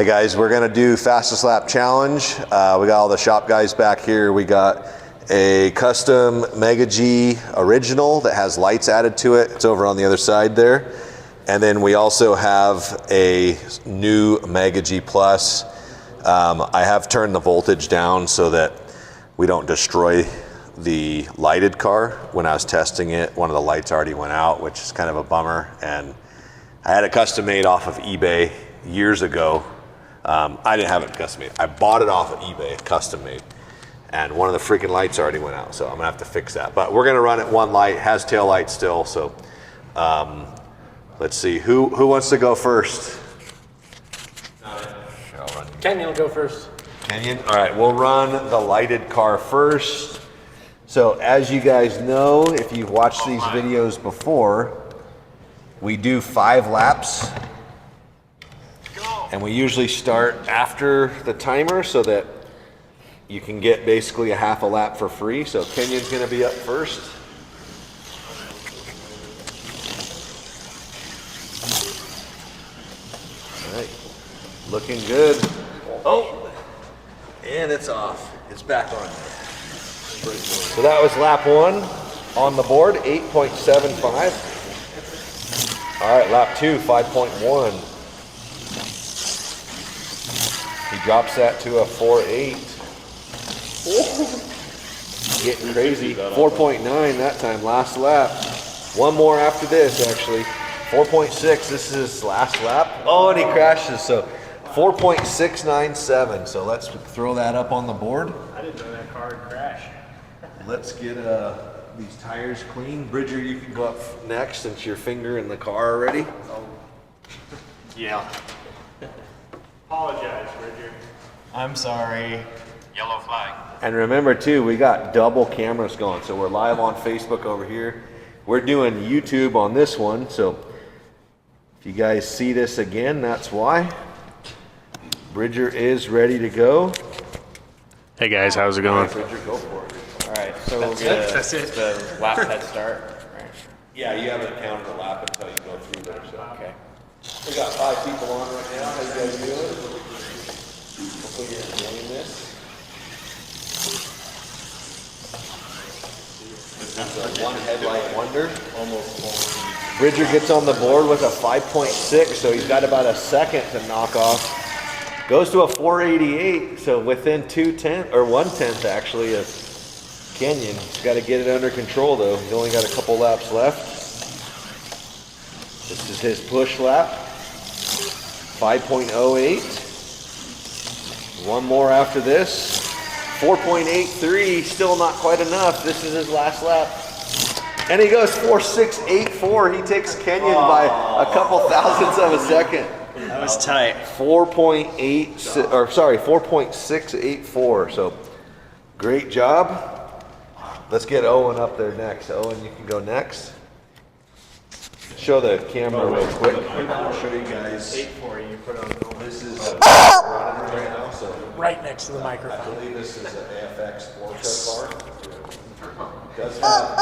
Hey guys, we're gonna do fastest lap challenge. We got all the shop guys back here. We got a custom Mega G original that has lights added to it. It's over on the other side there. And then we also have a new Mega G Plus. I have turned the voltage down so that we don't destroy the lighted car. When I was testing it, one of the lights already went out, which is kind of a bummer. And I had it custom made off of eBay years ago. I didn't have it custom made. I bought it off of eBay, custom made. And one of the freaking lights already went out, so I'm gonna have to fix that. But we're gonna run it one light, has tail light still, so let's see, who wants to go first? Kenyon will go first. Kenyon? All right, we'll run the lighted car first. So as you guys know, if you've watched these videos before, we do 5 laps. And we usually start after the timer so that you can get basically a half a lap for free. So Kenyon's gonna be up first. All right, looking good. Oh, and it's off. It's back on. So that was lap 1 on the board, 8.75. All right, lap 2, 5.1. He drops that to a 4.8. Getting crazy. 4.9 that time, last lap. One more after this, actually. 4.6, this is his last lap. Oh, and he crashes, so 4.697. So let's throw that up on the board. I didn't know that car would crash. Let's get these tires clean. Bridger, you can go up next since your finger in the car already. Yeah. Apologize, Bridger. I'm sorry. Yellow flag. And remember too, we got double cameras going. So we're live on Facebook over here. We're doing YouTube on this one. So if you guys see this again, that's why. Bridger is ready to go. Hey guys, how's it going? Bridger, go for it. All right, so that's it. The lap head start. Right. Yeah, you haven't counted the lap until you go through there. So. Okay. We got 5 people on right now. How you guys doing? Hopefully you're enjoying this. This is a one headlight wonder. Almost. Bridger gets on the board with a 5.6, so he's got about a second to knock off. Goes to a 488, so within 2/10 or 1/10 actually of Kenyon. He's got to get it under control though. He's only got a couple laps left. This is his push lap. 5.08. One more after this. 4.83, still not quite enough. This is his last lap. And he goes 4.684. He takes Kenyon by a couple thousandths of a second. That was tight. 4.684. So great job. Let's get Owen up there next. Owen, you can go next. Show the camera real quick. I'll show you guys. 8.4, you put on. This is running right now, so Right next to the I microphone. believe this is an AFX Orca car. Does have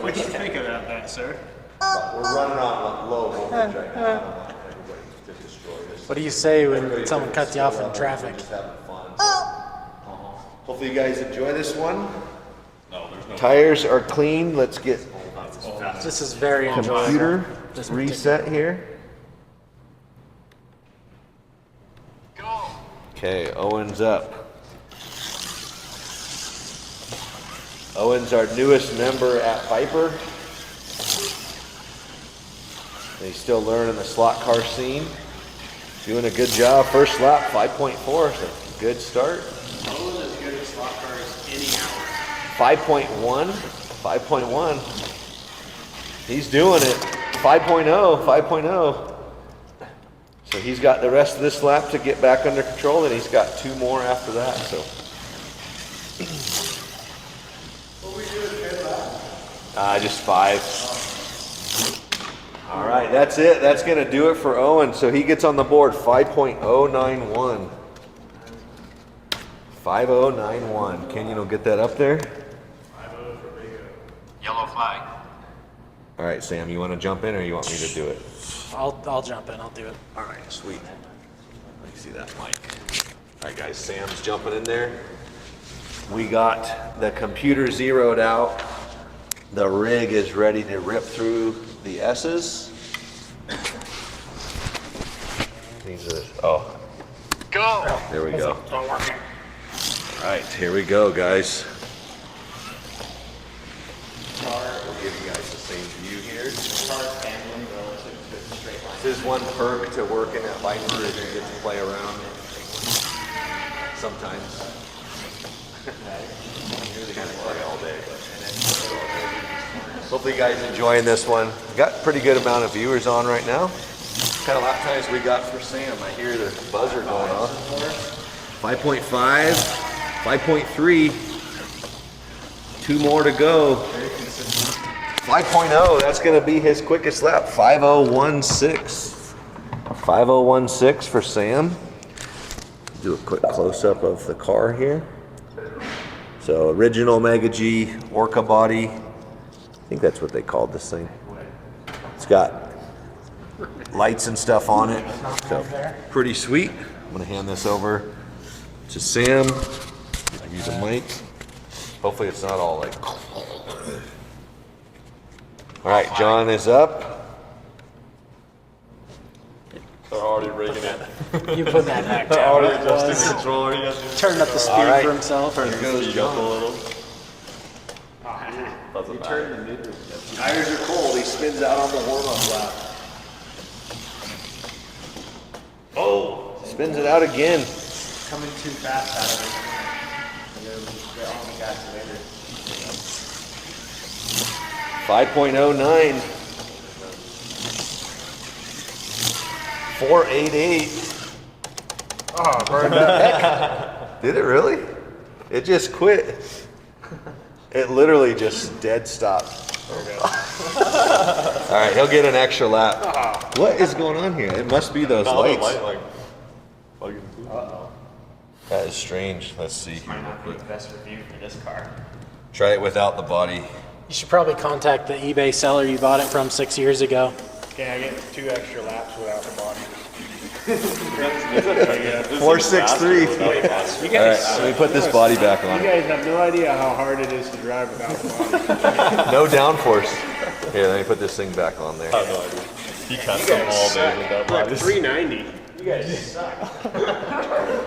What do you think about that, sir? we're running on low voltage right now. I don't want everybody to destroy this. What do you say when someone cuts you off in traffic? Just having fun. Hopefully you guys enjoy this one. Tires are clean. Let's get This is very enjoyable. computer This reset here. Okay, Owen's up. Owen's our newest member at Viper. He's still learning the slot car scene. Doing a good job. First lap, 5.4. So good start. Owen is good at slot cars any hour. 5.1. 5.1. He's doing it. 5.0. 5.0. So he's got the rest of this lap to get back under control, and he's got 2 more after that. So. What we do in 10 laps? Just 5. All right, that's it. That's going to do it for Owen. So he gets on the board 5.091. 5091. Kenyon will get that up there. 5-0 for Yellow flag. All right, Sam, you want to jump in or you want me to do it? I'll jump in. I'll do it. All right, sweet. Let me see that mic. All right, guys, Sam's jumping in there. We got the computer zeroed out. The rig is ready to rip through the S's. These are, oh. Go! There we go. It's not working. All right, here we go, guys. We'll give you guys the same view here. This is one perk to working at Viper is you get to play around sometimes. Usually kind of play all day. Hopefully you guys enjoying this one. We got a pretty good amount of viewers on right now. What kind of lap times we got for Sam? I hear the buzzer going off. 5.5, 5.3, 2 more to go. 5.0, that's gonna be his quickest lap. 5.016. 5.016 for Sam. Do a quick close-up of the car here. So original Mega G Orca body. I think that's what they called this thing. It's got lights and stuff on it. So pretty sweet. I'm gonna hand this over to Sam. Use a mic. Hopefully it's not all like. All right, John is up. They're already rigging it. You put that back They're down. already adjusting the controller. You guys Turn up the speed right. for himself. Or Here goes speed up a John. little. Doesn't matter. Tires are cold. He spins out on the warm-up lap. Oh, spins it out again. Coming too fast out of it. And then get on the gas later. 5.09. 488. Oh, burned up. Did it really? It just quit. It literally just dead stopped. All right, he'll get an extra lap. What is going on here? It must be those lights. Light, like, plugging through. That is strange. Let's see. Might not be the best review for this car. Try it without the body. you should probably contact the eBay seller you bought it from 6 years ago. Okay, I get 2 extra laps without the body. 463. All right, so we put this body back on. You guys have no idea how hard it is to drive without the body. No downforce. Here, let me put this thing back on there. I have no idea. He cuts them all day with that Like body. 390. You guys suck.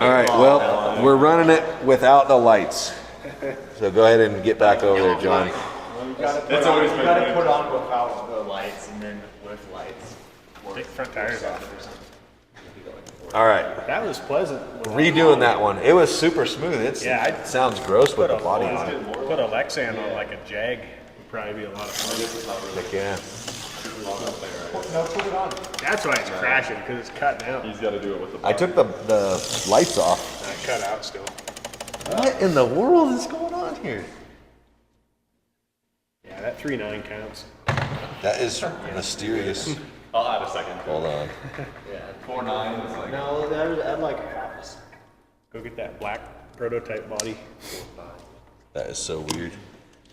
All right, well, we're running it without the lights. So go ahead and get back over there, John. It's always been gotta put on without the lights and then with lights. Take the front tires off. All right, That was pleasant. redoing that one. It was super smooth. It Yeah, sounds gross with the body on it. Put a Lexan on like a Jag. Would probably be a lot of fun. Heck yeah. That's why it's crashing, because it's cut down. He's got to do it with the I body. took the lights off. Not cut out still. What in the world is going on here? Yeah, that 3.9 counts. That is mysterious. I'll add a second. Hold on. 4.9 is like. No, I'd like half. Go get that black prototype body. That is so weird.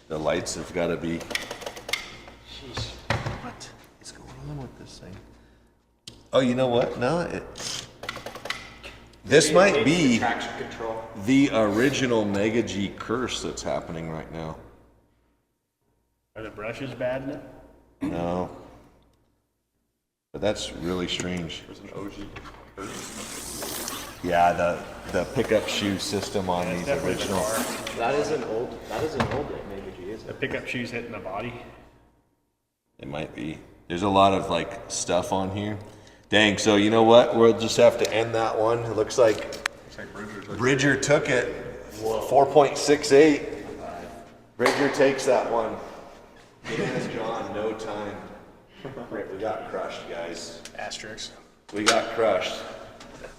The lights have got to be. Jeez. What is going on with this thing? Oh, you know what? No, this might be Traction control. the original Mega G curse that's happening right now. Are the brushes bad in it? No. But that's really strange. There's an OG. Yeah, the pickup shoe system on these Definitely the original. car. That is an old Mega G, isn't The it? pickup shoes hitting the body. It might be. There's a lot of like stuff on here. Dang, so you know what? We'll just have to end that one. It looks like Bridger took it. 4.68. Bridger takes that one. Hands John, no time. We got crushed, guys. Asterisks. We got crushed.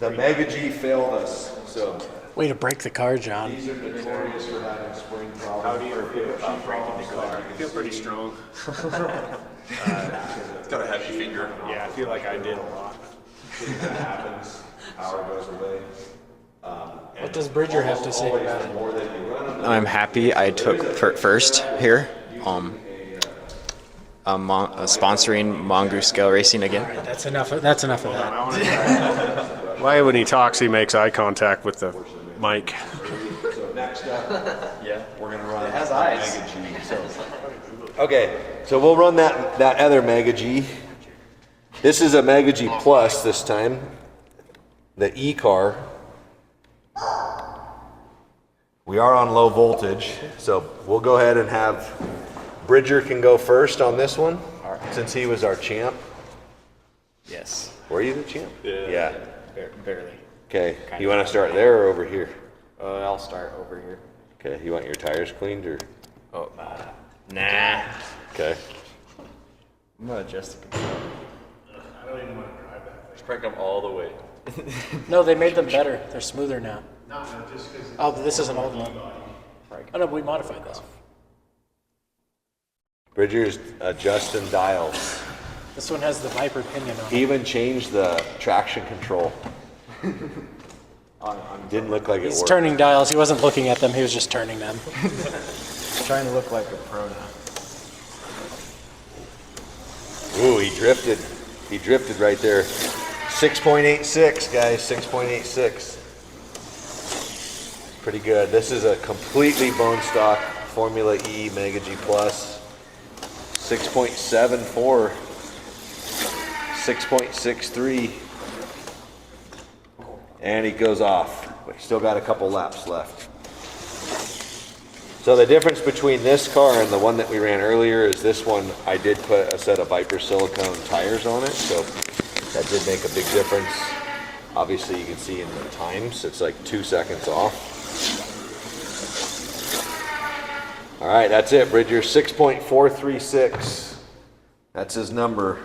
The Mega G failed us. So Way to break the car, John. these are notorious for having spring problems. How do you feel about breaking the car? I feel pretty strong. It's got a heavy finger. Yeah, I feel like I did a lot. That happens. Power goes away. What does Bridger have to say about it? More than you run. I'm happy I took first here. sponsoring Mongoose Scale Racing again. That's enough. That's enough of that. Why, when he talks, he makes eye contact with the mic. Next up, Yeah, we're gonna run. It has eyes. okay, so we'll run that other Mega G. This is a Mega G Plus this time, the E car. We are on low voltage, so we'll go ahead and have Bridger can go first on this one, since he was our champ. Yes. Were you the champ? Yeah. Barely. Okay, you want to start there or over here? I'll start over here. Okay, you want your tires cleaned or? Oh, nah. Okay. I'm gonna adjust the control. Just crank them all the way. No, they made them better. They're smoother now. Oh, but this is an old one. Oh no, we modified this. Bridger's adjusting dials. This one has the Viper pinion on He it. even changed the traction control. Didn't look like it He's worked. turning dials. He wasn't looking at them. He was just turning them. Trying to look like a pro now. Ooh, he drifted. He drifted right there. 6.86, guys, 6.86. Pretty good. This is a completely bone stock Formula E Mega G Plus. 6.74. 6.63. And he goes off. But still got a couple laps left. So the difference between this car and the one that we ran earlier is this one, I did put a set of Viper silicone tires on it, so that did make a big difference. Obviously you can see in the times, it's like 2 seconds off. All right, that's it, Bridger, 6.436. That's his number.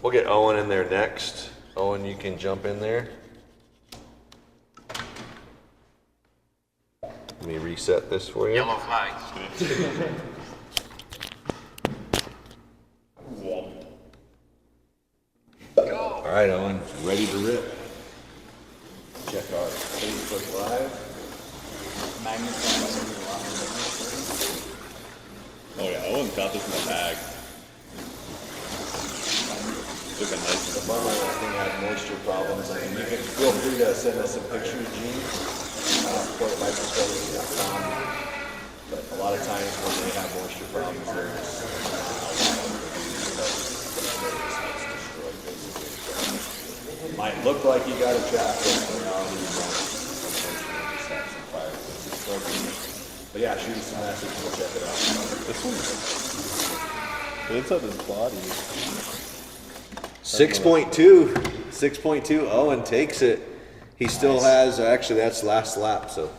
We'll get Owen in there next. Owen, you can jump in there. Let me reset this for you. Yellow flag. All right, Owen, ready to rip. Check our Facebook Live. Oh yeah, Owen's got this in the bag. Looking nice. The bummer thing had moisture problems. I mean, you can feel free to send us some pictures, Gene. PortMicroStudies.com. But a lot of times when they have moisture problems, they're just might look like you got a tractor, but reality you don't. Unfortunately, just have some fire. But yeah, shoot us some message. We'll check it out. This one, it's up his body. 6.2. 6.2. Owen takes it. He still has, actually that's last lap, so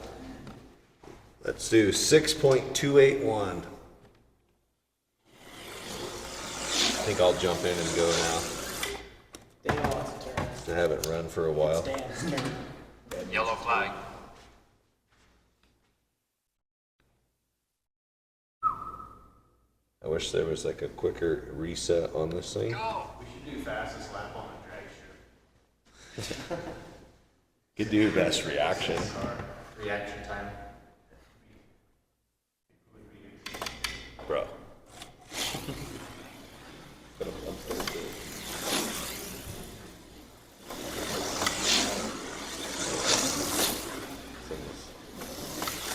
let's do 6.281. I think I'll jump in and go now. Daniel wants to turn. I haven't run for a while. Dan's turn. Yellow flag. I wish there was like a quicker reset on this thing. We should do fastest lap on a drag strip. Could do best reaction. Reaction time. Bro.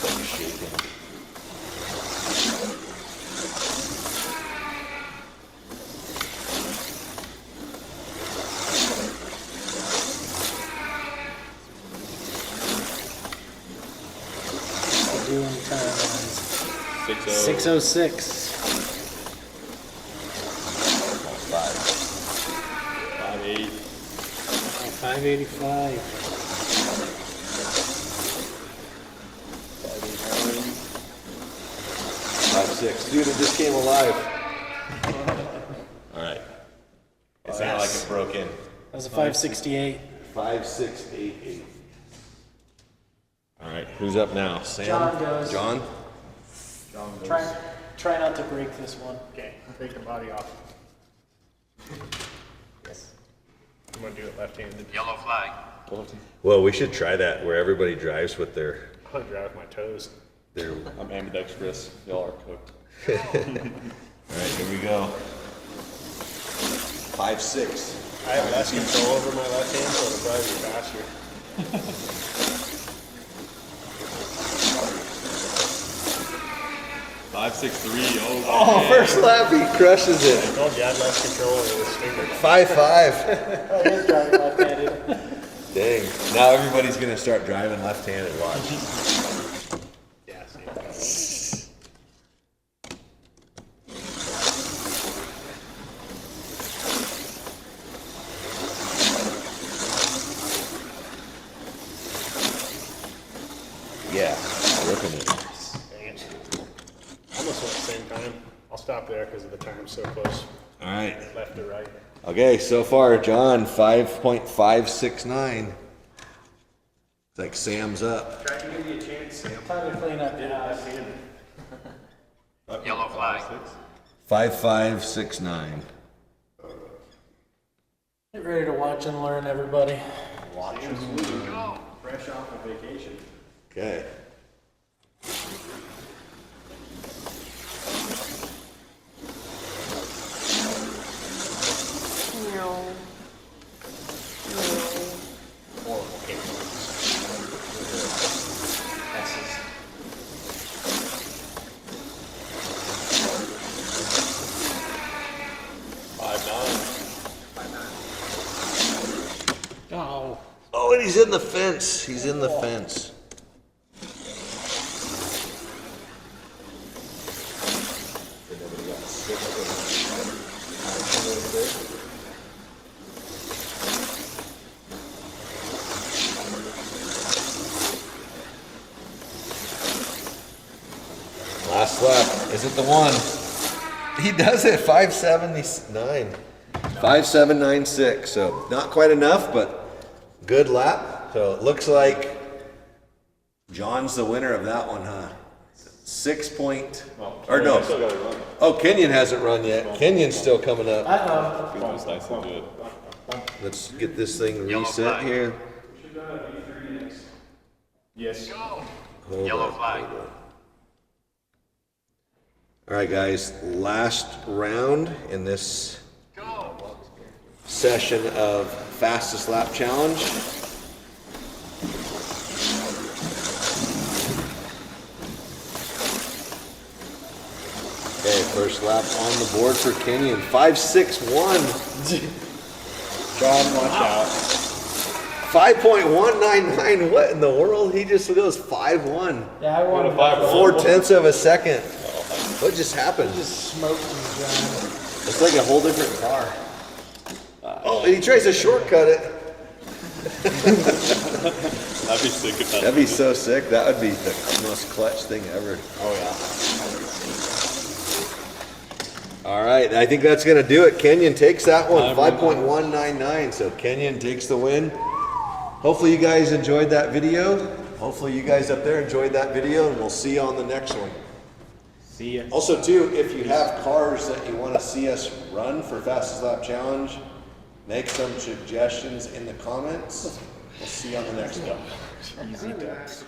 Thing's shaking. Doing time 6-0. 6:06. 5-8. 585. 5.6. Dude, it just came alive. All right. It sounded like it broke in. That was a 568. 5688. All right, who's up now? Sam? John goes. John? Try not to break this one. Okay, take the body off. Yes. I'm gonna do it left-handed. Yellow flag. Well, we should try that where everybody drives with their I'm gonna drive with my toes. their I'm ambidextrous. Y'all are cooked. All right, here we go. 5-6. I have less control over my left hand, so it'll probably be faster. 5-6-3. Oh, first lap, he crushes I it. told you I had less control over this finger. 5-5. Oh, he's driving left-handed. Dang. Now everybody's gonna start driving left-handed. Watch. Yeah, see. Yeah, ripping it. Dang it. Almost went at the same time. I'll stop there because of the time's so close. All right. Left or right. Okay, so far, John, 5.569. It's like Sam's up. Try to give you a chance, Sam. Time to clean up your house. Yellow flag. 5.569. Get ready to watch and learn, everybody. Fresh off of vacation. Okay. Horrible game. S's. Oh. Oh, and he's in the fence. He's in the fence. Last lap. Is it the one? He does it. 579. 5796. So not quite enough, but good lap. So it looks like John's the winner of that one, huh? 6 point. Or no. Still got to run. Oh, Kenyon hasn't run yet. Kenyon's still coming up. Uh-oh. It was nice to do it. Let's get this thing reset here. Yes. Hold on. All right, guys, last round in this session of fastest lap challenge. Okay, first lap on the board for Kenyon. 5.61. John, watch out. 5.199. What in the world? He just goes 5.1. Yeah, I wanted 4/10 of a second. What just happened? just smoked him, John. It's like a whole different car. Oh, and he tries to shortcut it. That'd be sick if that. That'd be so sick. That would be the most clutch thing ever. Oh yeah. All right, I think that's going to do it. Kenyon takes that one, 5.199. So Kenyon takes the win. Hopefully you guys enjoyed that video. Hopefully you guys up there enjoyed that video, and we'll see you on the next one. See ya. Also, too, if you have cars that you want to see us run for Fastest Lap Challenge, make some suggestions in the comments. We'll see you on the next one. Easy ducks.